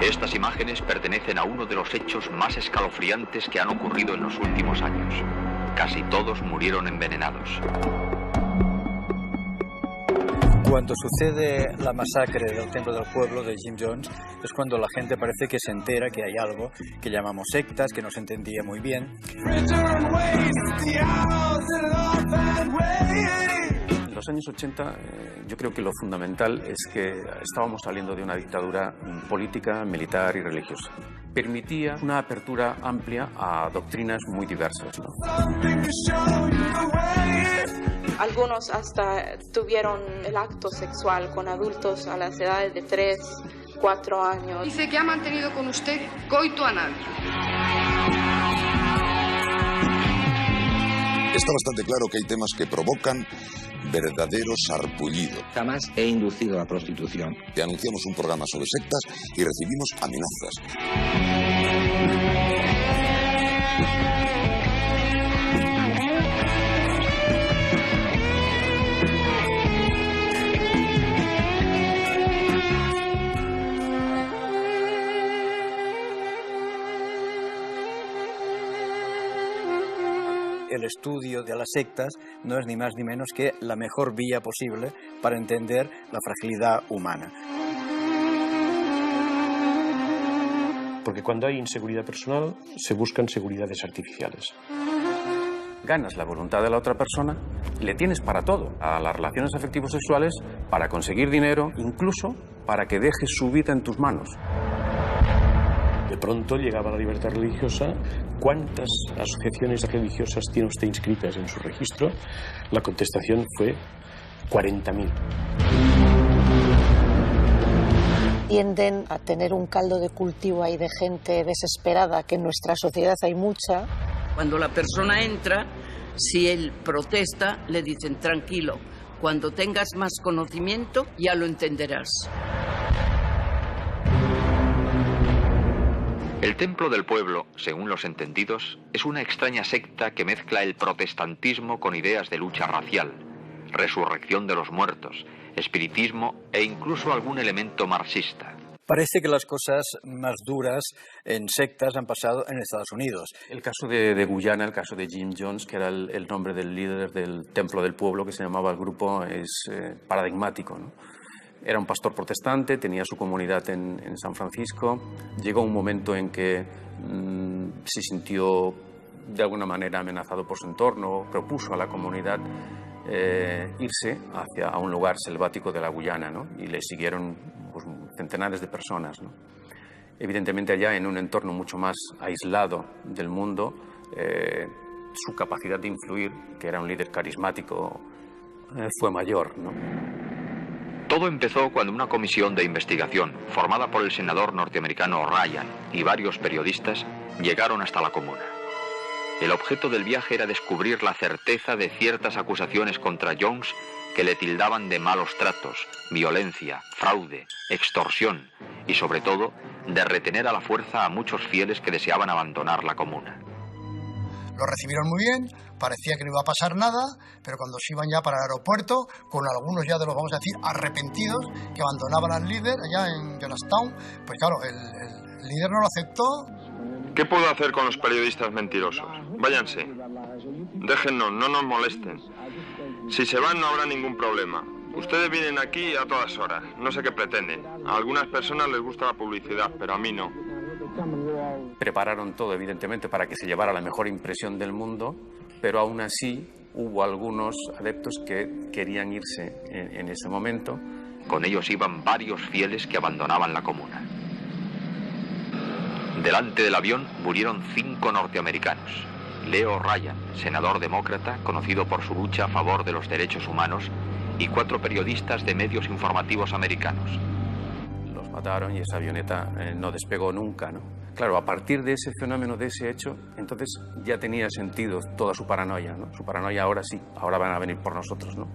Estas imágenes pertenecen a uno de los hechos más escalofriantes que han ocurrido en los últimos años. Casi todos murieron envenenados. Cuando sucede la masacre del Templo del Pueblo de Jim Jones, es cuando la gente parece que se entera que hay algo que llamamos sectas, que no se entendía muy bien. En los años 80 yo creo que lo fundamental es que estábamos saliendo de una dictadura política, militar y religiosa. Permitía una apertura amplia a doctrinas muy diversas, ¿no? Algunos hasta tuvieron el acto sexual con adultos a las edades de 3, 4 años. Dice que ha mantenido con usted coito anal. Está bastante claro que hay temas que provocan verdadero sarpullido. Jamás he inducido a la prostitución. Te anunciamos un programa sobre sectas y recibimos amenazas. El estudio de las sectas no es ni más ni menos que la mejor vía posible para entender la fragilidad humana. Porque cuando hay inseguridad personal, se buscan seguridades artificiales. Ganas la voluntad de la otra persona, le tienes para todo, a las relaciones afectivos sexuales, para conseguir dinero, incluso para que dejes su vida en tus manos. De pronto llegaba la libertad religiosa. ¿Cuántas asociaciones religiosas tiene usted inscritas en su registro? La contestación fue 40.000. Tienden a tener un caldo de cultivo ahí de gente desesperada, que en nuestra sociedad hay mucha. Cuando la persona entra, si él protesta, le dicen tranquilo, cuando tengas más conocimiento ya lo entenderás. El Templo del Pueblo, según los entendidos, es una extraña secta que mezcla el protestantismo con ideas de lucha racial, resurrección de los muertos, espiritismo e incluso algún elemento marxista. Parece que las cosas más duras en sectas han pasado en Estados Unidos. El caso de Guyana, el caso de Jim Jones, que era el nombre del líder del Templo del Pueblo, que se llamaba el grupo, es paradigmático, ¿no? Era un pastor protestante, tenía su comunidad en San Francisco. Llegó un momento en que se sintió de alguna manera amenazado por su entorno, propuso a la comunidad irse hacia un lugar selvático de la Guyana, ¿no? Y le siguieron pues, centenares de personas, ¿no? Evidentemente allá, en un entorno mucho más aislado del mundo, su capacidad de influir, que era un líder carismático, fue mayor, ¿no? Todo empezó cuando una comisión de investigación, formada por el senador norteamericano Ryan y varios periodistas, llegaron hasta la comuna. El objeto del viaje era descubrir la certeza de ciertas acusaciones contra Jones que le tildaban de malos tratos, violencia, fraude, extorsión y, sobre todo, de retener a la fuerza a muchos fieles que deseaban abandonar la comuna. Lo recibieron muy bien, parecía que no iba a pasar nada, pero cuando se iban ya para el aeropuerto, con algunos ya de los, vamos a decir, arrepentidos, que abandonaban al líder allá en Johnstown, pues claro, el líder no lo aceptó. ¿Qué puedo hacer con los periodistas mentirosos? Váyanse. Déjennos, no nos molesten. Si se van no habrá ningún problema. Ustedes vienen aquí a todas horas, no sé qué pretenden. A algunas personas les gusta la publicidad, pero a mí no. Prepararon todo, evidentemente, para que se llevara la mejor impresión del mundo, pero aún así hubo algunos adeptos que querían irse en ese momento. Con ellos iban varios fieles que abandonaban la comuna. Delante del avión murieron 5 norteamericanos. Leo Ryan, senador demócrata, conocido por su lucha a favor de los derechos humanos, y 4 periodistas de medios informativos americanos. Los mataron y esa avioneta no despegó nunca, ¿no? Claro, a partir de ese fenómeno, de ese hecho, entonces ya tenía sentido toda su paranoia, ¿no? Su paranoia ahora sí, ahora van a venir por nosotros, ¿no?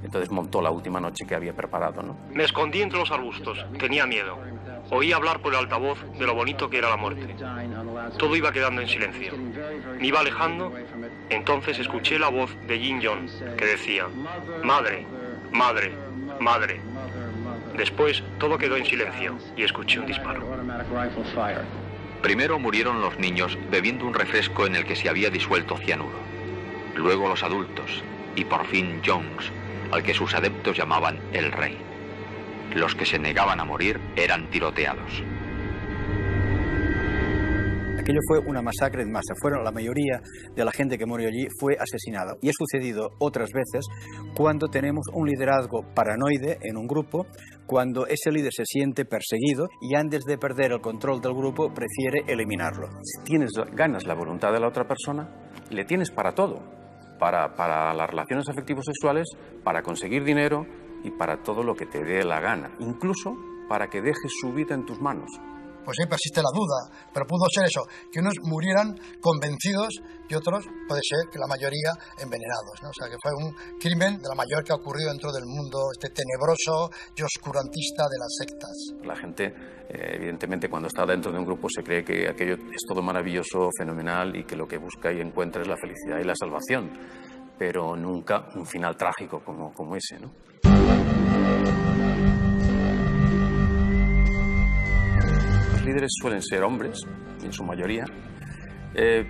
Entonces montó la última noche que había preparado, ¿no? Me escondí entre los arbustos, tenía miedo. Oí hablar por el altavoz de lo bonito que era la muerte. Todo iba quedando en silencio. Me iba alejando, entonces escuché la voz de Jim Jones, que decía: madre, madre, madre. Después todo quedó en silencio y escuché un disparo. Primero murieron los niños bebiendo un refresco en el que se había disuelto cianuro. Luego los adultos y por fin Jones, al que sus adeptos llamaban el Rey. Los que se negaban a morir eran tiroteados. Aquello fue una masacre en masa. La mayoría de la gente que murió allí fue asesinada. Y ha sucedido otras veces cuando tenemos un liderazgo paranoide en un grupo, cuando ese líder se siente perseguido y antes de perder el control del grupo prefiere eliminarlo. Si ganas la voluntad de la otra persona, le tienes para todo. Para las relaciones afectivos sexuales, para conseguir dinero y para todo lo que te dé la gana. Incluso para que dejes su vida en tus manos. Pues ahí persiste la duda, pero pudo ser eso, que unos murieran convencidos y otros, puede ser que la mayoría envenenados, ¿no? O sea, que fue un crimen de la mayor que ha ocurrido dentro del mundo tenebroso y oscurantista de las sectas. La gente, evidentemente, cuando está dentro de un grupo se cree que aquello es todo maravilloso, fenomenal y que lo que busca y encuentra es la felicidad y la salvación, pero nunca un final trágico como ese, ¿no? Los líderes suelen ser hombres, en su mayoría,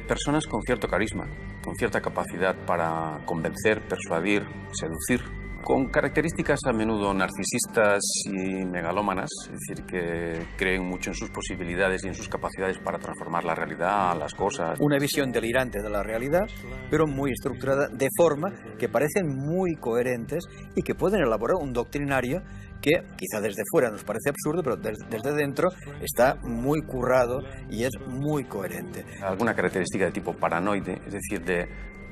personas con cierto carisma, con cierta capacidad para convencer, persuadir, seducir, con características a menudo narcisistas y megalómanas, es decir, que creen mucho en sus posibilidades y en sus capacidades para transformar la realidad, las cosas. Una visión delirante de la realidad, pero muy estructurada, de forma que parecen muy coherentes y que pueden elaborar un doctrinario que quizá desde fuera nos parece absurdo, pero desde dentro está muy currado y es muy coherente. Alguna característica de tipo paranoide, es decir, de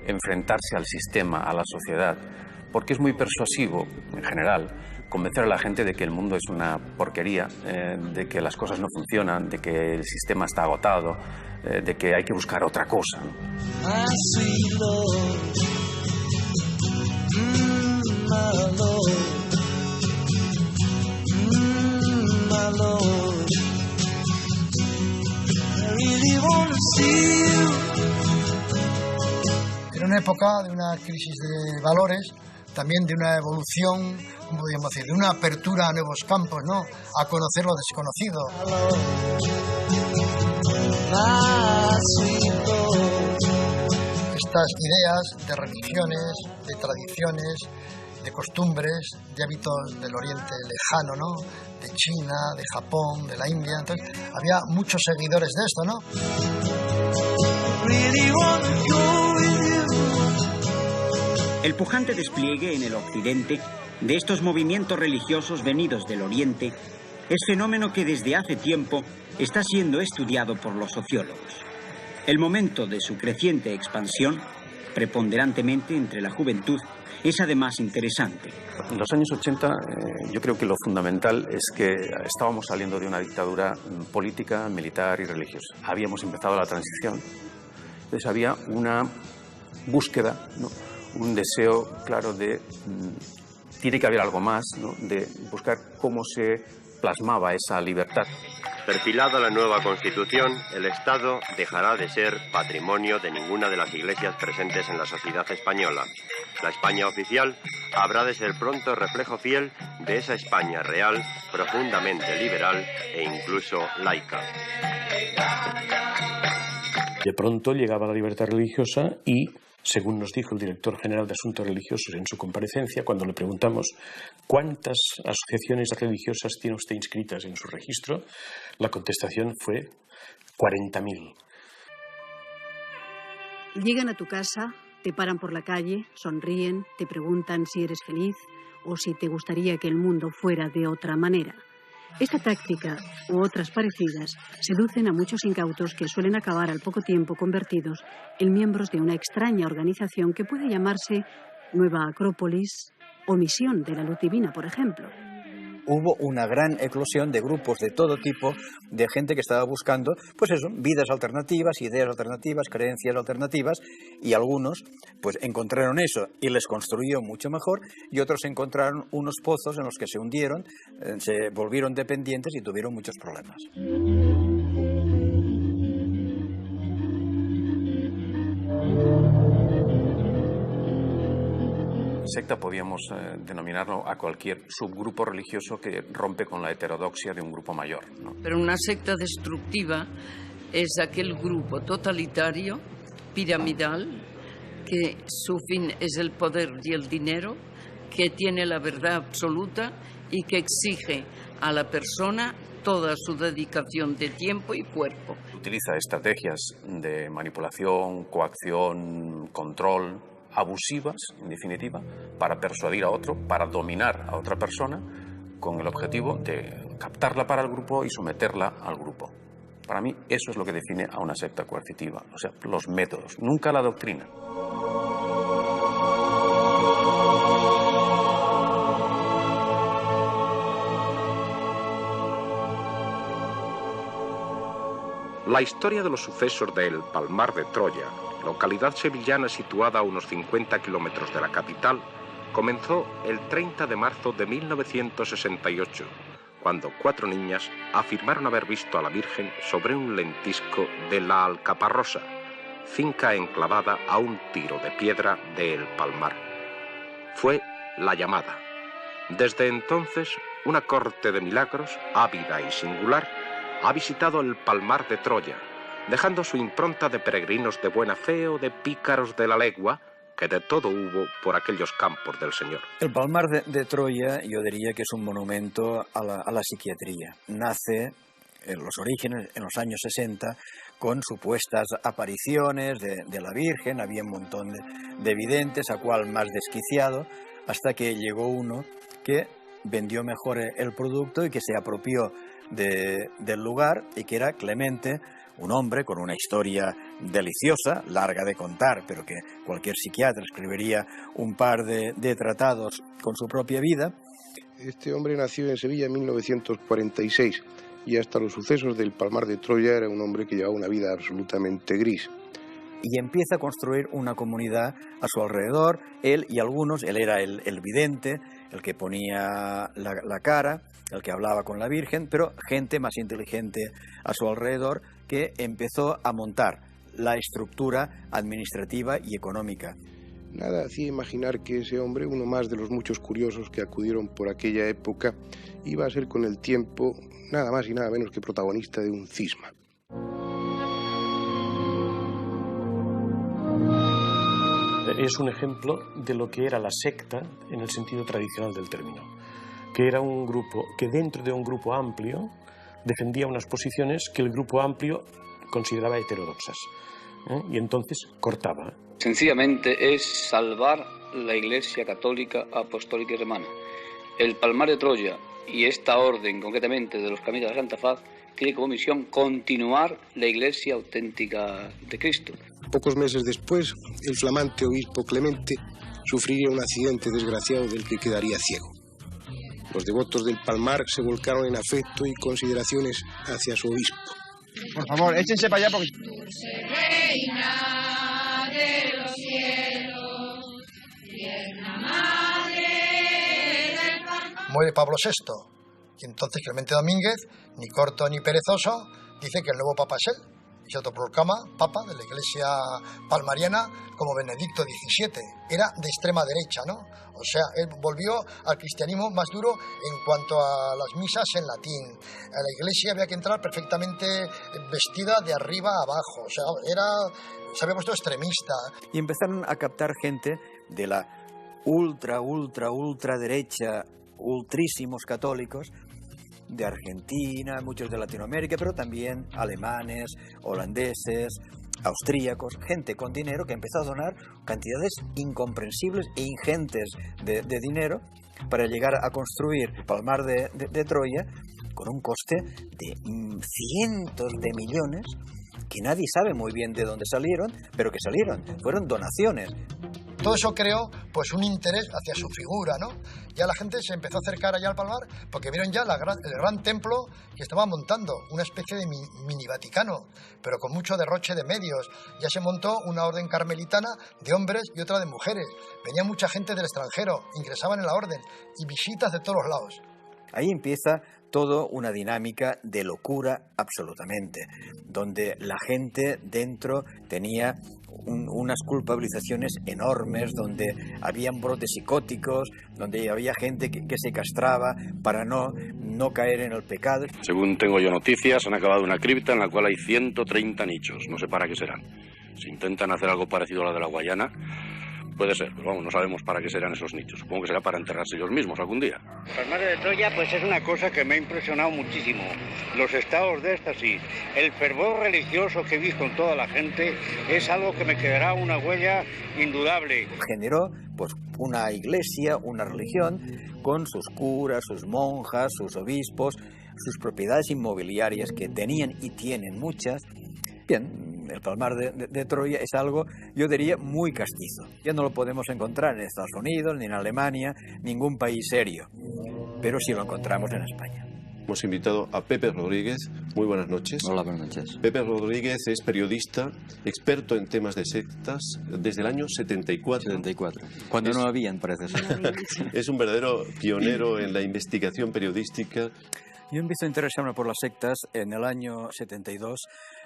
enfrentarse al sistema, a la sociedad, porque es muy persuasivo, en general, convencer a la gente de que el mundo es una porquería, de que las cosas no funcionan, de que el sistema está agotado, de que hay que buscar otra cosa, ¿no? Era una época de una crisis de valores, también de una evolución, ¿cómo podríamos decir?, de una apertura a nuevos campos, ¿no?, a conocer lo desconocido. Estas ideas de religiones, de tradiciones, de costumbres, de hábitos del Oriente lejano, ¿no?, de China, de Japón, de la India. Entonces, había muchos seguidores de esto, ¿no? El pujante despliegue en el occidente de estos movimientos religiosos venidos del Oriente es fenómeno que desde hace tiempo está siendo estudiado por los sociólogos. El momento de su creciente expansión, preponderantemente entre la juventud, es además interesante. En los años 80 yo creo que lo fundamental es que estábamos saliendo de una dictadura política, militar y religiosa. Habíamos empezado la transición. Entonces había una búsqueda, ¿no?, un deseo claro de tiene que haber algo más, ¿no?, de buscar cómo se plasmaba esa libertad. Perfilada la nueva Constitución, el Estado dejará de ser patrimonio de ninguna de las iglesias presentes en la sociedad española. La España oficial habrá de ser pronto reflejo fiel de esa España real, profundamente liberal e incluso laica. De pronto llegaba la libertad religiosa y, según nos dijo el director general de Asuntos Religiosos en su comparecencia, cuando le preguntamos cuántas asociaciones religiosas tiene usted inscritas en su registro, la contestación fue 40.000. Llegan a tu casa, te paran por la calle, sonríen, te preguntan si eres feliz o si te gustaría que el mundo fuera de otra manera. Esta táctica, u otras parecidas, seducen a muchos incautos que suelen acabar al poco tiempo convertidos en miembros de una extraña organización que puede llamarse Nueva Acrópolis o Misión de la Luz Divina, por ejemplo. Hubo una gran eclosión de grupos de todo tipo, de gente que estaba buscando, pues eso, vidas alternativas, ideas alternativas, creencias alternativas, y algunos pues encontraron eso y les construyó mucho mejor, y otros encontraron unos pozos en los que se hundieron, se volvieron dependientes y tuvieron muchos problemas. secta podíamos denominarlo a cualquier subgrupo religioso que rompe con la heterodoxia de un grupo mayor, ¿no? Pero una secta destructiva es aquel grupo totalitario, piramidal, que su fin es el poder y el dinero, que tiene la verdad absoluta y que exige a la persona toda su dedicación de tiempo y cuerpo. Utiliza estrategias de manipulación, coacción, control, abusivas, en definitiva, para persuadir a otro, para dominar a otra persona, con el objetivo de captarla para el grupo y someterla al grupo. Para mí eso es lo que define a una secta coercitiva, o sea, los métodos, nunca la doctrina. La historia de los sucesos del Palmar de Troya, localidad sevillana situada a unos 50 kilómetros de la capital, comenzó el 30 de marzo de 1968, cuando 4 niñas afirmaron haber visto a la Virgen sobre un lentisco de la Alcaparrosa, finca enclavada a un tiro de piedra de El Palmar. Fue la llamada. Desde entonces, una corte de milagros, ávida y singular, ha visitado el Palmar de Troya, dejando su impronta de peregrinos de buena fe o de pícaros de la legua, que de todo hubo por aquellos campos del Señor. El Palmar de Troya, yo diría que es un monumento a la psiquiatría. Nace en los orígenes, en los años 60, con supuestas apariciones de la Virgen, había un montón de videntes, a cual más desquiciado, hasta que llegó uno que vendió mejor el producto y que se apropió del lugar, y que era Clemente, un hombre con una historia deliciosa, larga de contar, pero que cualquier psiquiatra escribiría un par de tratados con su propia vida. Este hombre nació en Sevilla en 1946 y hasta los sucesos del Palmar de Troya era un hombre que llevaba una vida absolutamente gris. Y empieza a construir una comunidad a su alrededor, él y algunos, él era el vidente, el que ponía la cara, el que hablaba con la Virgen, pero gente más inteligente a su alrededor que empezó a montar la estructura administrativa y económica. Nada hacía imaginar que ese hombre, uno más de los muchos curiosos que acudieron por aquella época, iba a ser con el tiempo nada más y nada menos que protagonista de un cisma. Es un ejemplo de lo que era la secta en el sentido tradicional del término, que era un grupo que dentro de un grupo amplio defendía unas posiciones que el grupo amplio consideraba heterodoxas, y entonces cortaba. Sencillamente es salvar la Iglesia Católica Apostólica y Romana. El Palmar de Troya y esta orden concretamente de los Caminos de la Santa Faz tiene como misión continuar la Iglesia auténtica de Cristo. Pocos meses después, el flamante obispo Clemente sufriría un accidente desgraciado del que quedaría ciego. Los devotos del Palmar se volcaron en afecto y consideraciones hacia su obispo. Por favor, échense para allá porque... Reina de los cielos, tierna madre del Palmar. Muere Pablo VI, y entonces Clemente Domínguez, ni corto ni perezoso, dice que el nuevo papa es él, y se autoproclama papa de la Iglesia palmariana como Benedicto XVII. Era de extrema derecha, ¿no? O sea, él volvió al cristianismo más duro en cuanto a las misas en latín. A la Iglesia había que entrar perfectamente vestida de arriba a abajo, o sea, se había puesto extremista. Y empezaron a captar gente de la ultra derecha, ultrísimos católicos, de Argentina, muchos de Latinoamérica, pero también alemanes, holandeses, austríacos, gente con dinero que empezó a donar cantidades incomprensibles e ingentes de dinero para llegar a construir el Palmar de Troya con un coste de cientos de millones que nadie sabe muy bien de dónde salieron, pero que salieron, fueron donaciones. Todo eso creó pues un interés hacia su figura, ¿no? Ya la gente se empezó a acercar allá al Palmar porque vieron ya el gran templo que estaba montando, una especie de mini Vaticano, pero con mucho derroche de medios. Ya se montó una orden carmelitana de hombres y otra de mujeres. Venía mucha gente del extranjero, ingresaban en la orden y visitas de todos los lados. Ahí empieza toda una dinámica de locura absolutamente, donde la gente dentro tenía unas culpabilizaciones enormes, donde habían brotes psicóticos, donde había gente que se castraba para no caer en el pecado. Según tengo yo noticias, han acabado una cripta en la cual hay 130 nichos, no sé para qué serán. Si intentan hacer algo parecido a la de la Guayana, puede ser, pero vamos, no sabemos para qué serán esos nichos. Supongo que será para enterrarse ellos mismos algún día. El Palmar de Troya pues es una cosa que me ha impresionado muchísimo. Los estados de éxtasis, el fervor religioso que he visto en toda la gente es algo que me quedará una huella indudable. Generó pues una iglesia, una religión con sus curas, sus monjas, sus obispos, sus propiedades inmobiliarias que tenían y tienen muchas. Bien, el Palmar de Troya es algo, yo diría, muy castizo. Ya no lo podemos encontrar en Estados Unidos, ni en Alemania, ningún país serio, pero sí lo encontramos en España. Hemos invitado a Pepe Rodríguez. Muy buenas noches. Hola, buenas noches. Pepe Rodríguez es periodista, experto en temas de sectas desde el año 74. Cuando no habían, parece ser. Es un verdadero pionero en la investigación periodística. Yo empiezo a interesarme por las sectas en el año 72.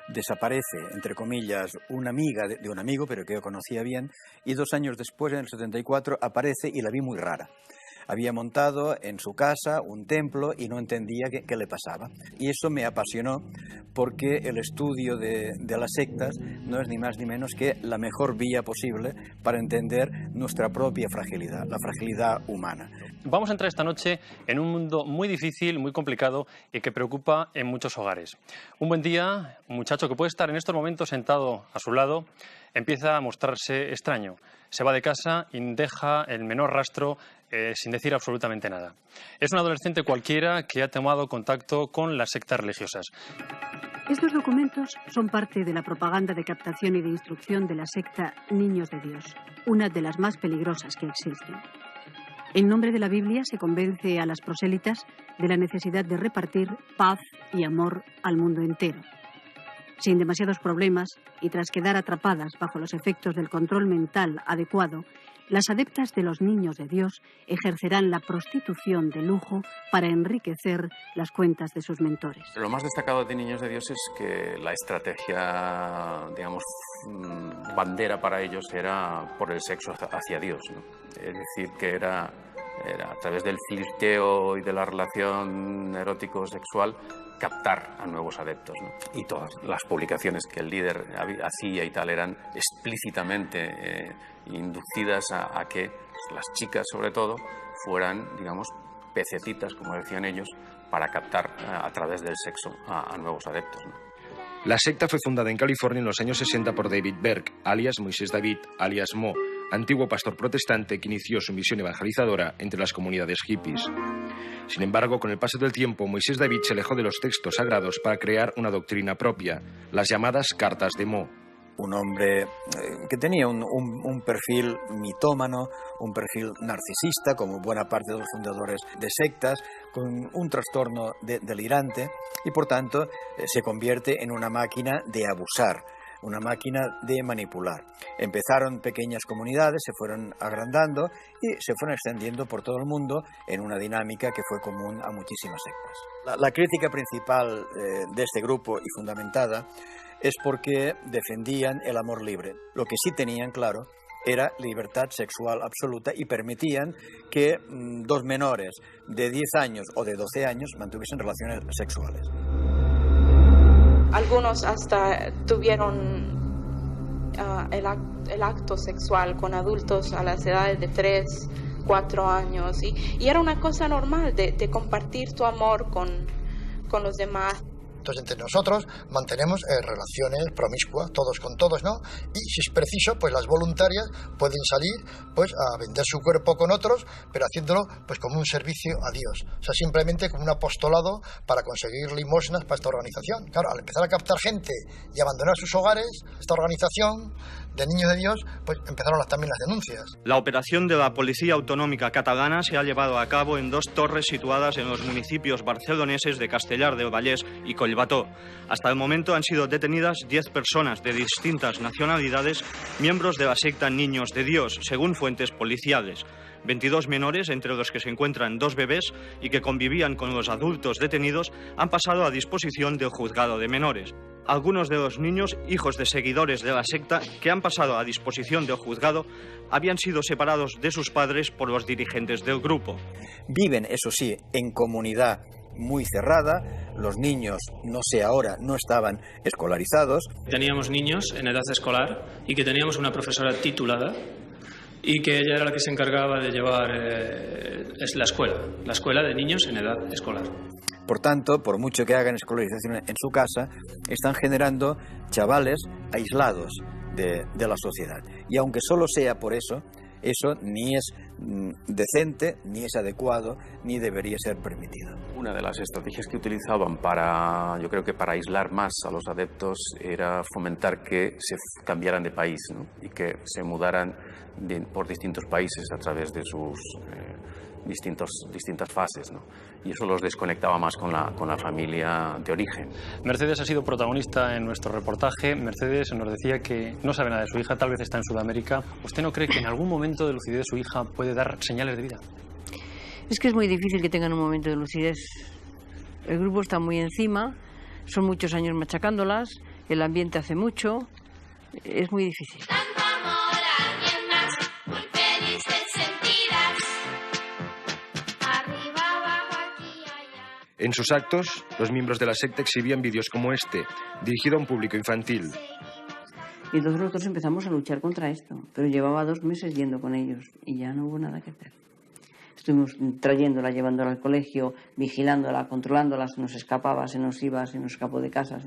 Desaparece, entre comillas, una amiga de un amigo, pero que yo conocía bien, y 2 años después, en el 74, aparece y la vi muy rara. Había montado en su casa un templo y no entendía qué le pasaba. Y eso me apasionó porque el estudio de las sectas no es ni más ni menos que la mejor vía posible para entender nuestra propia fragilidad, la fragilidad humana. Vamos a entrar esta noche en un mundo muy difícil, muy complicado y que preocupa en muchos hogares. Un buen día, un muchacho que puede estar en estos momentos sentado a su lado, empieza a mostrarse extraño. Se va de casa y deja el menor rastro sin decir absolutamente nada. Es un adolescente cualquiera que ha tomado contacto con las sectas religiosas. Estos documentos son parte de la propaganda de captación y de instrucción de la secta Niños de Dios, una de las más peligrosas que existen. En nombre de la Biblia se convence a las prosélitas de la necesidad de repartir paz y amor al mundo entero. Sin demasiados problemas y tras quedar atrapadas bajo los efectos del control mental adecuado, las adeptas de los Niños de Dios ejercerán la prostitución de lujo para enriquecer las cuentas de sus mentores. Lo más destacado de Niños de Dios es que la estrategia, digamos, bandera para ellos era por el sexo hacia Dios, ¿no? Es decir, que era a través del flirteo y de la relación erótico-sexual captar a nuevos adeptos, ¿no? Y todas las publicaciones que el líder hacía y tal eran explícitamente inducidas a que las chicas, sobre todo, fueran, digamos, pecetitas, como decían ellos, para captar a través del sexo a nuevos adeptos, ¿no? La secta fue fundada en California en los años 60 por David Berg, alias Moisés David, alias Mo, antiguo pastor protestante que inició su misión evangelizadora entre las comunidades hippies. Sin embargo, con el paso del tiempo, Moisés David se alejó de los textos sagrados para crear una doctrina propia, las llamadas Cartas de Mo. Un hombre que tenía un perfil mitómano, un perfil narcisista, como buena parte de los fundadores de sectas, con un trastorno delirante y, por tanto, se convierte en una máquina de abusar, una máquina de manipular. Empezaron pequeñas comunidades, se fueron agrandando y se fueron extendiendo por todo el mundo en una dinámica que fue común a muchísimas sectas. La crítica principal de este grupo y fundamentada es porque defendían el amor libre. Lo que sí tenían claro era libertad sexual absoluta y permitían que 2 menores de 10 años o de 12 años mantuviesen relaciones sexuales. Algunos hasta tuvieron el acto sexual con adultos a las edades de 3, 4 años y era una cosa normal de compartir tu amor con los demás. Entonces, entre nosotros mantenemos relaciones promiscuas, todos con todos, ¿no? Y si es preciso, pues las voluntarias pueden salir pues a vender su cuerpo con otros, pero haciéndolo pues como un servicio a Dios. O sea, simplemente como un apostolado para conseguir limosnas para esta organización. Claro, al empezar a captar gente y abandonar sus hogares, esta organización de Niños de Dios, pues empezaron también las denuncias. La operación de la Policía Autonómica Catalana se ha llevado a cabo en 2 torres situadas en los municipios barceloneses de Castellar del Vallès y Collbató. Hasta el momento han sido detenidas 10 personas de distintas nacionalidades, miembros de la secta Niños de Dios, según fuentes policiales. 22 menores, entre los que se encuentran 2 bebés y que convivían con los adultos detenidos, han pasado a disposición del juzgado de menores. Algunos de los niños, hijos de seguidores de la secta, que han pasado a disposición del juzgado, habían sido separados de sus padres por los dirigentes del grupo. Viven, eso sí, en comunidad muy cerrada. Los niños, no sé ahora, no estaban escolarizados. Teníamos niños en edad escolar y que teníamos una profesora titulada y que ella era la que se encargaba de llevar la escuela de niños en edad escolar. Por tanto, por mucho que hagan escolarización en su casa, están generando chavales aislados de la sociedad. Y aunque solo sea por eso, eso ni es decente, ni es adecuado, ni debería ser permitido. Una de las estrategias que utilizaban yo creo que para aislar más a los adeptos era fomentar que se cambiaran de país, ¿no? Y que se mudaran por distintos países a través de sus distintas fases, ¿no? Y eso los desconectaba más con la familia de origen. Mercedes ha sido protagonista en nuestro reportaje. Mercedes nos decía que no sabe nada de su hija, tal vez está en Sudamérica. ¿Usted no cree que en algún momento de lucidez su hija puede dar señales de vida? Es que es muy difícil que tengan un momento de lucidez. El grupo está muy encima, son muchos años machacándolas, el ambiente hace mucho, es muy difícil. En sus actos, los miembros de la secta exhibían vídeos como este, dirigido a un público infantil. Y entonces nosotros empezamos a luchar contra esto, pero llevaba 2 meses yendo con ellos y ya no hubo nada que hacer. Estuvimos trayéndola, llevándola al colegio, vigilándola, controlándola, se nos escapaba, se nos iba, se nos escapó de casa,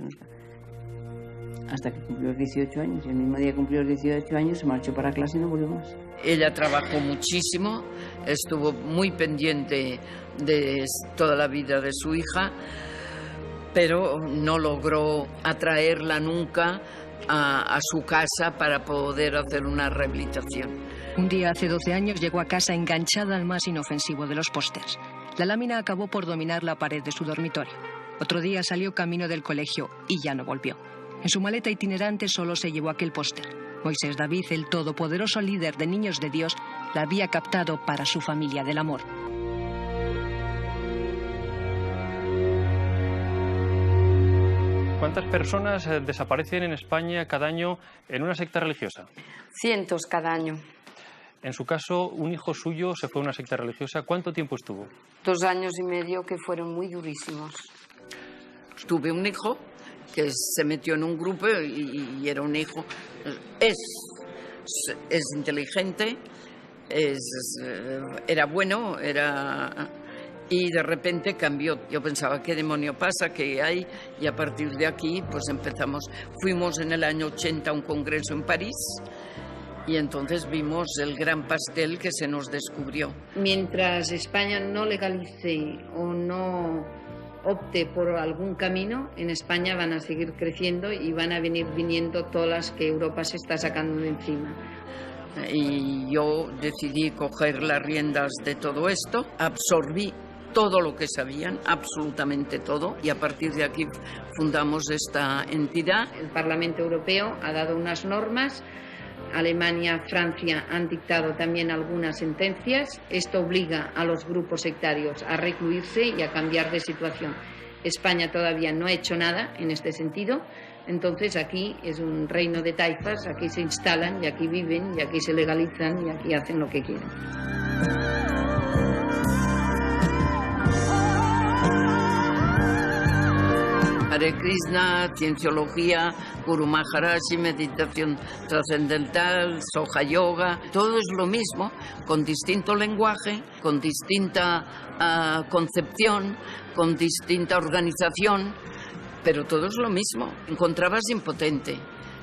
hasta que cumplió los 18 años. Y el mismo día que cumplió los 18 años se marchó para clase y no volvió más. Ella trabajó muchísimo, estuvo muy pendiente de toda la vida de su hija, pero no logró atraerla nunca a su casa para poder hacer una rehabilitación. Un día hace 12 años llegó a casa enganchada al más inofensivo de los pósters. La lámina acabó por dominar la pared de su dormitorio. Otro día salió camino del colegio y ya no volvió. En su maleta itinerante solo se llevó aquel póster. Moisés David, el todopoderoso líder de Niños de Dios, la había captado para su familia del amor. ¿Cuántas personas desaparecen en España cada año en una secta religiosa? Cientos cada año. En su caso, un hijo suyo se fue a una secta religiosa. ¿Cuánto tiempo estuvo? 2 años y medio que fueron muy durísimos. Tuve un hijo que se metió en un grupo y era un hijo. Es inteligente, era bueno, y de repente cambió. Yo pensaba, ¿qué demonio pasa? ¿Qué hay? Y a partir de aquí, pues empezamos. Fuimos en el año 80 a un congreso en París y entonces vimos el gran pastel que se nos descubrió. Mientras España no legalice o no opte por algún camino, en España van a seguir creciendo y van a venir viniendo todas las que Europa se está sacando de encima. Y yo decidí coger las riendas de todo esto, absorbí todo lo que sabían, absolutamente todo, y a partir de aquí fundamos esta entidad. El Parlamento Europeo ha dado unas normas, Alemania, Francia han dictado también algunas sentencias. Esto obliga a los grupos sectarios a recluirse y a cambiar de situación. España todavía no ha hecho nada en este sentido. Entonces aquí es un reino de taifas, aquí se instalan y aquí viven y aquí se legalizan y aquí hacen lo que quieren. Hare Krishna, cienciología, Guru Maharaji, meditación trascendental, Soja Yoga, todo es lo mismo, con distinto lenguaje, con distinta concepción, con distinta organización, pero todo es lo mismo. Encontrabas impotente.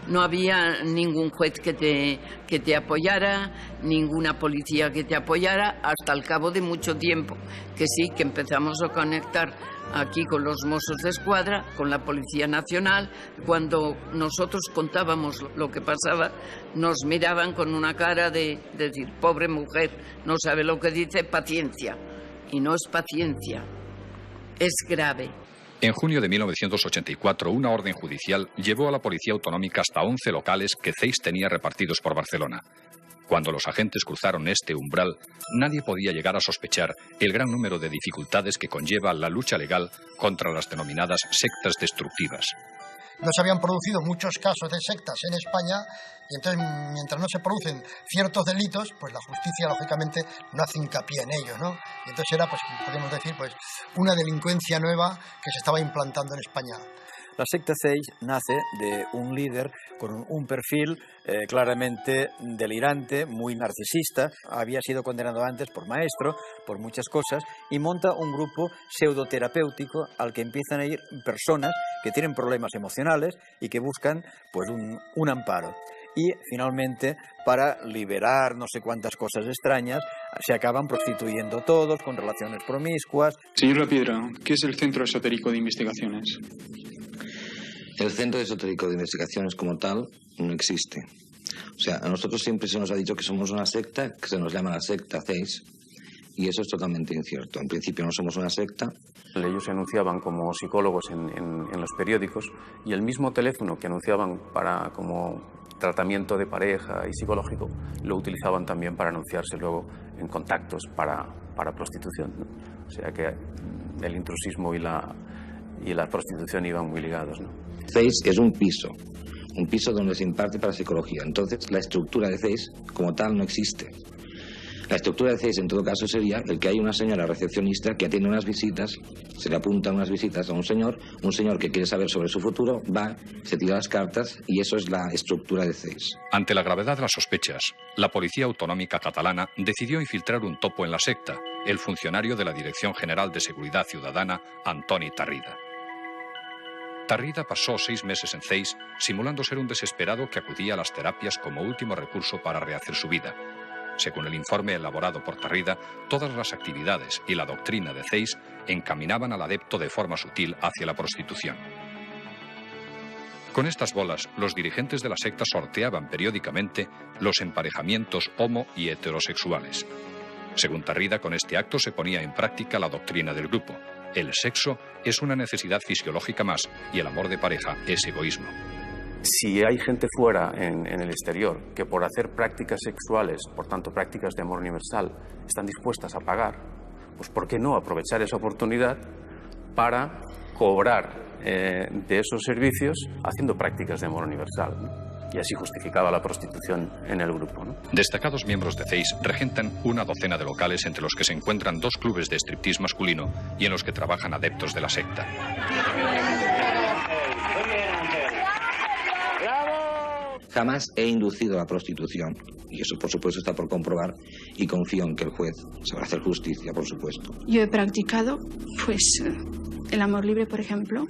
No había ningún juez que te apoyara, ninguna policía que te apoyara, hasta el cabo de mucho tiempo, que sí, que empezamos a conectar aquí con los Mossos de Escuadra, con la Policía Nacional. Cuando nosotros contábamos lo que pasaba, nos miraban con una cara de decir, pobre mujer, no sabe lo que dice, paciencia. Y no es paciencia, es grave. En junio de 1984, una orden judicial llevó a la Policía Autonómica hasta 11 locales que CEIS tenía repartidos por Barcelona. Cuando los agentes cruzaron este umbral, nadie podía llegar a sospechar el gran número de dificultades que conlleva la lucha legal contra las denominadas sectas destructivas. No se habían producido muchos casos de sectas en España y entonces, mientras no se producen ciertos delitos, pues la justicia, lógicamente, no hace hincapié en ellos, ¿no? Y entonces era, pues, podemos decir, pues, una delincuencia nueva que se estaba implantando en España. La secta CEIS nace de un líder con un perfil claramente delirante, muy narcisista. Había sido condenado antes por maestro, por muchas cosas, y monta un grupo pseudoterapéutico al que empiezan a ir personas que tienen problemas emocionales y que buscan pues un amparo. Y finalmente, para liberar no sé cuántas cosas extrañas, se acaban prostituyendo todos con relaciones promiscuas. Señor Lapiedra, ¿qué es el Centro Esotérico de Investigaciones? El Centro Esotérico de Investigaciones como tal no existe. O sea, a nosotros siempre se nos ha dicho que somos una secta, que se nos llama la secta CEIS, y eso es totalmente incierto. En principio no somos una secta. Ellos se anunciaban como psicólogos en los periódicos y el mismo teléfono que anunciaban como tratamiento de pareja y psicológico lo utilizaban también para anunciarse luego en contactos para prostitución, ¿no? O sea que el intrusismo y la prostitución iban muy ligados, ¿no? CEIS es un piso donde se imparte para psicología. Entonces, la estructura de CEIS como tal no existe. La estructura de CEIS, en todo caso, sería el que hay una señora recepcionista que atiende unas visitas, se le apuntan unas visitas a un señor que quiere saber sobre su futuro, va, se tira las cartas y eso es la estructura de CEIS. Ante la gravedad de las sospechas, la Policía Autonómica Catalana decidió infiltrar un topo en la secta, el funcionario de la Dirección General de Seguridad Ciudadana, Antoni Tarrida. Tarrida pasó 6 meses en CEIS simulando ser un desesperado que acudía a las terapias como último recurso para rehacer su vida. Según el informe elaborado por Tarrida, todas las actividades y la doctrina de CEIS encaminaban al adepto de forma sutil hacia la prostitución. Con estas bolas, los dirigentes de la secta sorteaban periódicamente los emparejamientos homo y heterosexuales. Según Tarrida, con este acto se ponía en práctica la doctrina del grupo. El sexo es una necesidad fisiológica más y el amor de pareja es egoísmo. Si hay gente fuera en el exterior que por hacer prácticas sexuales, por tanto prácticas de amor universal, están dispuestas a pagar, pues ¿por qué no aprovechar esa oportunidad para cobrar de esos servicios haciendo prácticas de amor universal, ¿no? Y así justificaba la prostitución en el grupo, ¿no? Destacados miembros de CEIS regentan una docena de locales entre los que se encuentran 2 clubes de striptease masculino y en los que trabajan adeptos de la secta. Jamás he inducido a la prostitución, y eso por supuesto está por comprobar, y confío en que el juez sabrá hacer justicia, por supuesto. Yo he practicado, pues, el amor libre, por ejemplo.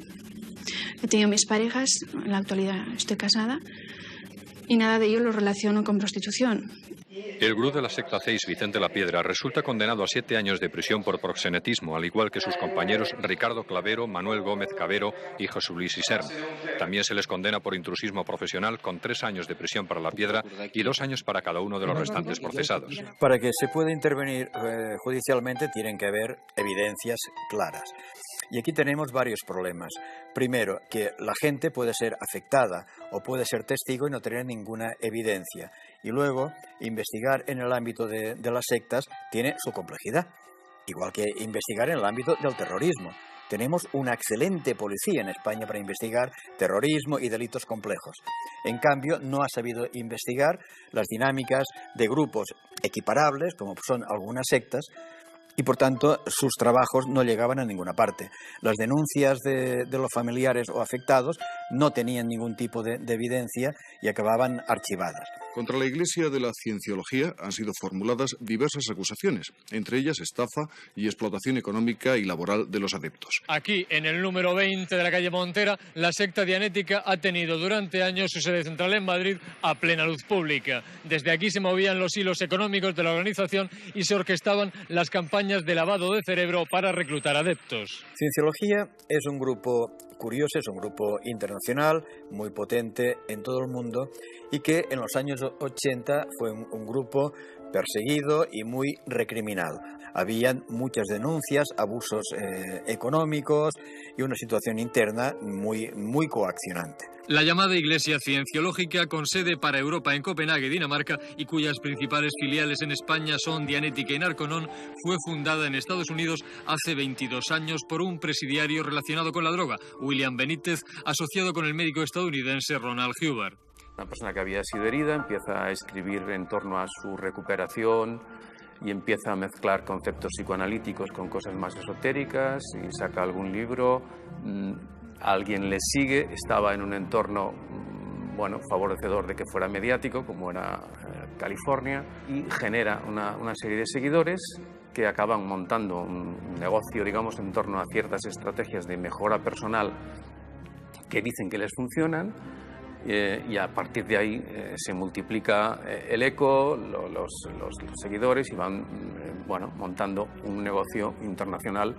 He tenido mis parejas, en la actualidad estoy casada, y nada de ello lo relaciono con prostitución. El gurú de la secta CEIS, Vicente Lapiedra, resulta condenado a 7 años de prisión por proxenetismo, al igual que sus compañeros Ricardo Clavero, Manuel Gómez Cabero y José Luis Isern. También se les condena por intrusismo profesional con 3 años de prisión para Lapiedra y 2 años para cada uno de los restantes procesados. Para que se pueda intervenir judicialmente tienen que haber evidencias claras. Y aquí tenemos varios problemas. Primero, que la gente puede ser afectada o puede ser testigo y no tener ninguna evidencia. Y luego, investigar en el ámbito de las sectas tiene su complejidad, igual que investigar en el ámbito del terrorismo. Tenemos una excelente policía en España para investigar terrorismo y delitos complejos. En cambio, no ha sabido investigar las dinámicas de grupos equiparables, como son algunas sectas, y por tanto sus trabajos no llegaban a ninguna parte. Las denuncias de los familiares o afectados no tenían ningún tipo de evidencia y acababan archivadas. Contra la Iglesia de la Cienciología han sido formuladas diversas acusaciones, entre ellas estafa y explotación económica y laboral de los adeptos. Aquí, en el número 20 de la calle Montera, la secta dianética ha tenido durante años su sede central en Madrid a plena luz pública. Desde aquí se movían los hilos económicos de la organización y se orquestaban las campañas de lavado de cerebro para reclutar adeptos. Cienciología es un grupo curioso, es un grupo internacional, muy potente en todo el mundo y que en los años 80 fue un grupo perseguido y muy recriminado. Habían muchas denuncias, abusos económicos y una situación interna muy coaccionante. La llamada Iglesia Cienciológica, con sede para Europa en Copenhague, Dinamarca, y cuyas principales filiales en España son Dianética y Narconon, fue fundada en Estados Unidos hace 22 años por un presidiario relacionado con la droga, William Benítez, asociado con el médico estadounidense Ronald Hubbard. Una persona que había sido herida empieza a escribir en torno a su recuperación y empieza a mezclar conceptos psicoanalíticos con cosas más esotéricas y saca algún libro. Alguien le sigue, estaba en un entorno favorecedor de que fuera mediático, como era California, y genera una serie de seguidores que acaban montando un negocio, digamos, en torno a ciertas estrategias de mejora personal que dicen que les funcionan, y a partir de ahí se multiplica el eco, los seguidores, y van montando un negocio internacional